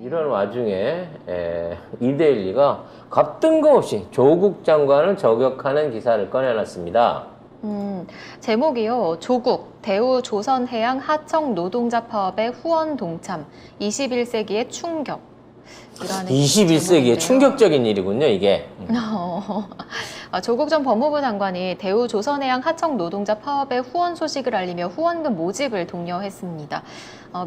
이런 와중에 이데일리가 갑뜬금없이 조국 장관을 저격하는 기사를 꺼내놨습니다. 제목이요. 조국, 대우 조선해양 하청 노동자 파업에 후원 동참, 21세기의 충격. 21세기의 충격적인 일이군요, 이게. 조국 전 법무부 장관이 대우 조선해양 하청 노동자 파업의 후원 소식을 알리며 후원금 모집을 독려했습니다.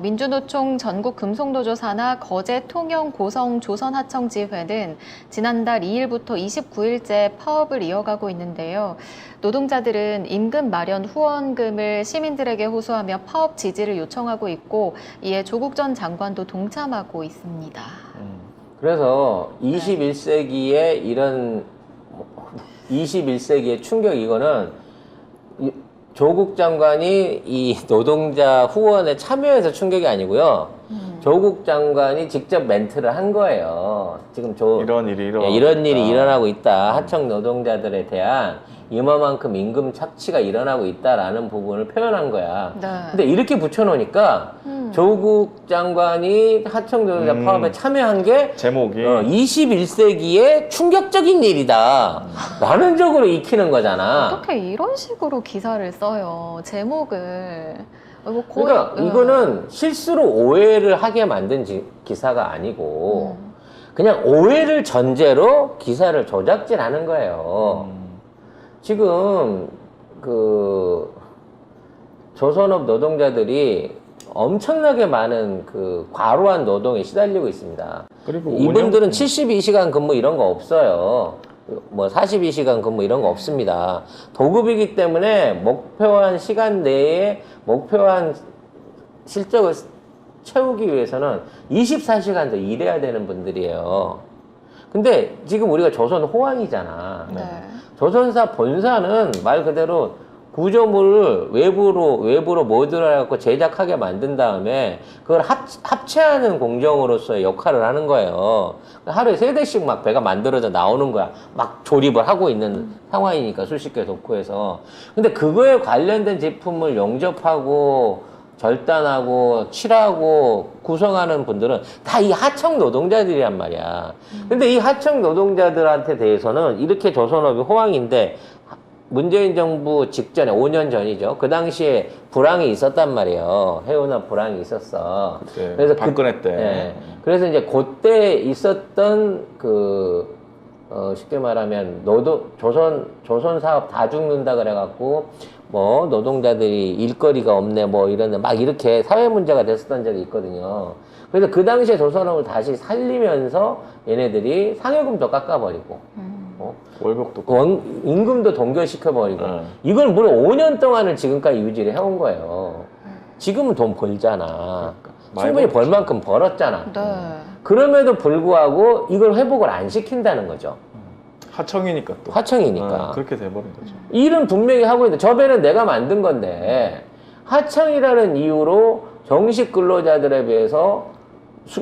민주노총 전국 금속노조 산하 거제 통영 고성 조선하청지회는 지난달 2일부터 29일째 파업을 이어가고 있는데요. 노동자들은 임금 마련 후원금을 시민들에게 호소하며 파업 지지를 요청하고 있고 이에 조국 전 장관도 동참하고 있습니다. 그래서 21세기에 이런 21세기의 충격 이거는 조국 장관이 이 노동자 후원에 참여해서 충격이 아니고요. 조국 장관이 직접 멘트를 한 거예요. 지금 이런 일이 일어나고 있다. 하청 노동자들에 대한 이만큼 임금 착취가 일어나고 있다라는 부분을 표현한 거야. 네. 근데 이렇게 붙여놓으니까 조국 장관이 하청 노동자 파업에 참여한 게 제목이 21세기의 충격적인 일이다. 라는 쪽으로 익히는 거잖아. 어떻게 이런 식으로 기사를 써요? 제목을. 거의, 그러니까 이거는 실수로 오해를 하게 만든 기사가 아니고 그냥 오해를 전제로 기사를 조작질하는 거예요. 지금 그 조선업 노동자들이 엄청나게 많은 그 과로한 노동에 시달리고 있습니다. 그리고 이분들은 72시간 근무 이런 거 없어요. 뭐 42시간 근무 이런 거 없습니다. 도급이기 때문에 목표한 시간 내에 목표한 실적을 채우기 위해서는 24시간 더 일해야 되는 분들이에요. 근데 지금 우리가 조선 호황이잖아. 네. 조선사 본사는 말 그대로 구조물을 외부로 모듈해갖고 제작하게 만든 다음에 그걸 합체하는 공정으로서의 역할을 하는 거예요. 하루에 3대씩 막 배가 만들어져 나오는 거야. 막 조립을 하고 있는 상황이니까 수십 개 도쿠에서. 근데 그거에 관련된 제품을 용접하고 절단하고 칠하고 구성하는 분들은 다 이 하청 노동자들이란 말이야. 근데 이 하청 노동자들한테 대해서는 이렇게 조선업이 호황인데 문재인 정부 직전에 5년 전이죠. 그 당시에 불황이 있었단 말이에요. 해운업 불황이 있었어. 네, 그래서 박근혜 때. 예. 그래서 이제 그때 있었던 쉽게 말하면 조선 사업 다 죽는다 그래갖고 뭐 노동자들이 일거리가 없네 뭐 이런 막 이렇게 사회 문제가 됐었던 적이 있거든요. 그래서 그 당시에 조선업을 다시 살리면서 얘네들이 상여금도 깎아버리고 월급도 임금도 동결시켜버리고 이걸 무려 5년 동안을 지금까지 유지를 해온 거예요. 지금은 돈 벌잖아. 충분히 벌 만큼 벌었잖아. 네. 그럼에도 불구하고 이걸 회복을 안 시킨다는 거죠. 하청이니까 또. 하청이니까. 그렇게 돼버린 거죠. 일은 분명히 하고 있는데 저 배는 내가 만든 건데 하청이라는 이유로 정식 근로자들에 비해서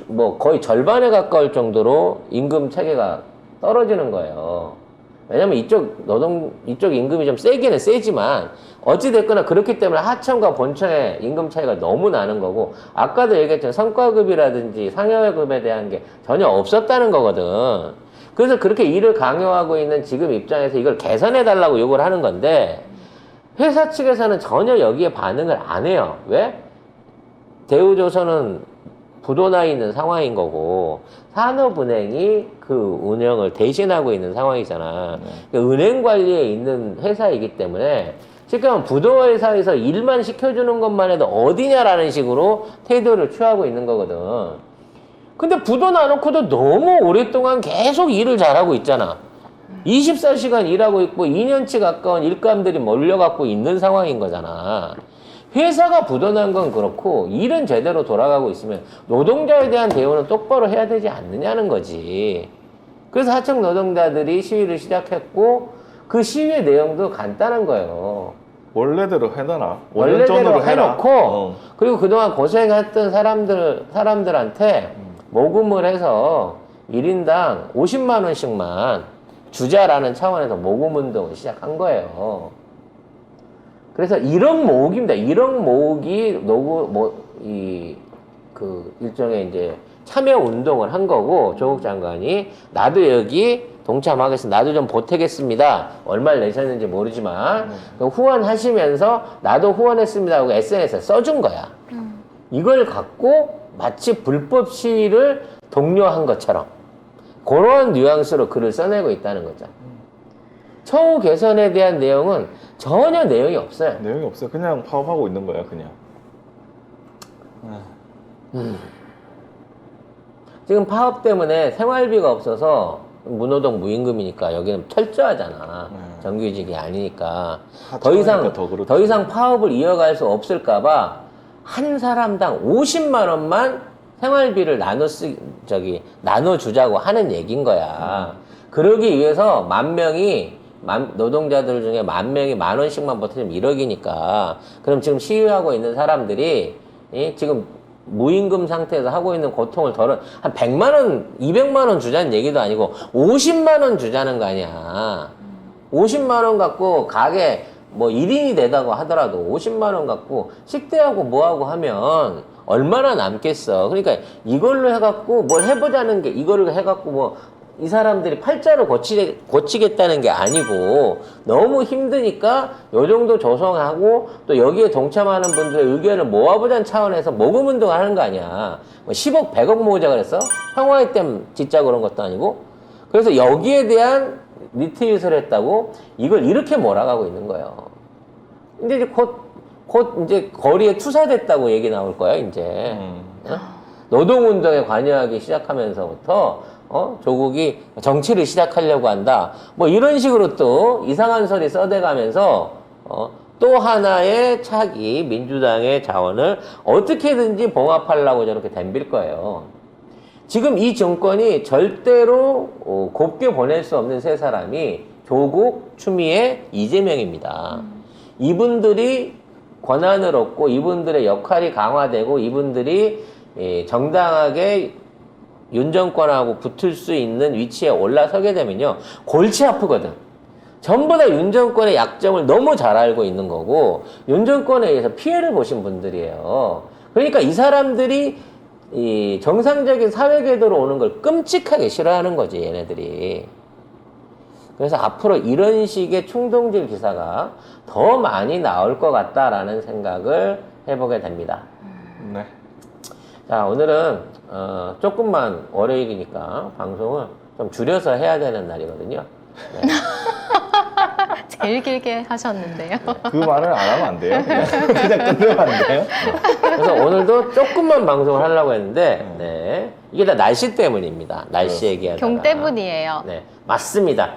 뭐 거의 절반에 가까울 정도로 임금 체계가 떨어지는 거예요. 왜냐면 이쪽 임금이 좀 세기는 세지만 어찌됐거나 그렇기 때문에 하청과 본청의 임금 차이가 너무 나는 거고 아까도 얘기했지만 성과급이라든지 상여급에 대한 게 전혀 없었다는 거거든. 그래서 그렇게 일을 강요하고 있는 지금 입장에서 이걸 개선해달라고 요구를 하는 건데 회사 측에서는 전혀 여기에 반응을 안 해요. 왜? 대우조선은 부도나 있는 상황인 거고 산업은행이 그 운영을 대신하고 있는 상황이잖아. 그러니까 은행 관리에 있는 회사이기 때문에 지금 부도회사에서 일만 시켜주는 것만 해도 어디냐라는 식으로 태도를 취하고 있는 거거든. 근데 부도 놔놓고도 너무 오랫동안 계속 일을 잘하고 있잖아. 24시간 일하고 있고 2년치 가까운 일감들이 몰려갖고 있는 상황인 거잖아. 회사가 부도난 건 그렇고 일은 제대로 돌아가고 있으면 노동자에 대한 대우는 똑바로 해야 되지 않느냐는 거지. 그래서 하청 노동자들이 시위를 시작했고 그 시위의 내용도 간단한 거예요. 원래대로 해놔라. 원래대로 해놓고 해라. 그리고 그동안 고생했던 사람들한테 모금을 해서 1인당 50만 원씩만 주자라는 차원에서 모금 운동을 시작한 거예요. 그래서 1억 모으기입니다. 1억 모으기 일종의 이제 참여 운동을 한 거고 조국 장관이 나도 여기 동참하겠습니다. 나도 좀 보태겠습니다. 얼마를 내셨는지 모르지만 그럼 후원하시면서 나도 후원했습니다 하고 SNS에 써준 거야. 이걸 갖고 마치 불법 시위를 독려한 것처럼 그런 뉘앙스로 글을 써내고 있다는 거죠. 처우 개선에 대한 내용은 전혀 내용이 없어요. 내용이 없어요. 그냥 파업하고 있는 거야, 그냥. 지금 파업 때문에 생활비가 없어서 무노동 무임금이니까 여기는 철저하잖아. 정규직이 아니니까. 하청이니까 더 그렇죠. 더 이상 파업을 이어갈 수 없을까봐 한 사람당 50만 원만 생활비를 나눠주자고 하는 얘기인 거야. 그러기 위해서 노동자들 중에 10,000명이 10,000원씩만 버티면 1억이니까. 그럼 지금 시위하고 있는 사람들이 지금 무임금 상태에서 하고 있는 고통을 한 100만 원, 200만 원 주자는 얘기도 아니고 50만 원 주자는 거 아니야. 50만 원 갖고 가게 뭐 1인이 되다고 하더라도 50만 원 갖고 식대하고 뭐하고 하면 얼마나 남겠어. 그러니까 이걸로 해갖고 뭘 해보자는 게 이거를 해갖고 뭐 이 사람들이 팔자로 고치겠다는 게 아니고 너무 힘드니까 요 정도 조성하고 또 여기에 동참하는 분들의 의견을 모아보자는 차원에서 모금 운동을 하는 거 아니야. 뭐 10억, 100억 모으자 그랬어? 평화의 댐 짓자 그런 것도 아니고. 그래서 여기에 대한 리트윗을 했다고 이걸 이렇게 몰아가고 있는 거예요. 근데 이제 곧 이제 거리에 투사됐다고 얘기 나올 거야, 이제. 어? 노동운동에 관여하기 시작하면서부터 조국이 정치를 시작하려고 한다. 뭐 이런 식으로 또 이상한 소리 써대가면서 또 하나의 차기 민주당의 자원을 어떻게든지 봉합하려고 저렇게 덤빌 거예요. 지금 이 정권이 절대로 곱게 보낼 수 없는 세 사람이 조국, 추미애, 이재명입니다. 이분들이 권한을 얻고 이분들의 역할이 강화되고 이분들이 정당하게 윤 정권하고 붙을 수 있는 위치에 올라서게 되면요. 골치 아프거든. 전부 다 윤 정권의 약점을 너무 잘 알고 있는 거고 윤 정권에 의해서 피해를 보신 분들이에요. 그러니까 이 사람들이 이 정상적인 사회 궤도로 오는 걸 끔찍하게 싫어하는 거지, 얘네들이. 그래서 앞으로 이런 식의 충동질 기사가 더 많이 나올 것 같다라는 생각을 해보게 됩니다. 네. 자, 오늘은 조금만 월요일이니까 방송을 좀 줄여서 해야 되는 날이거든요. 네. 제일 길게 하셨는데요. 그 말을 안 하면 안 돼요? 그냥 끝내면 안 돼요? 그래서 오늘도 조금만 방송을 하려고 했는데, 네. 이게 다 날씨 때문입니다. 날씨 얘기하다가. 경 때문이에요. 네, 맞습니다.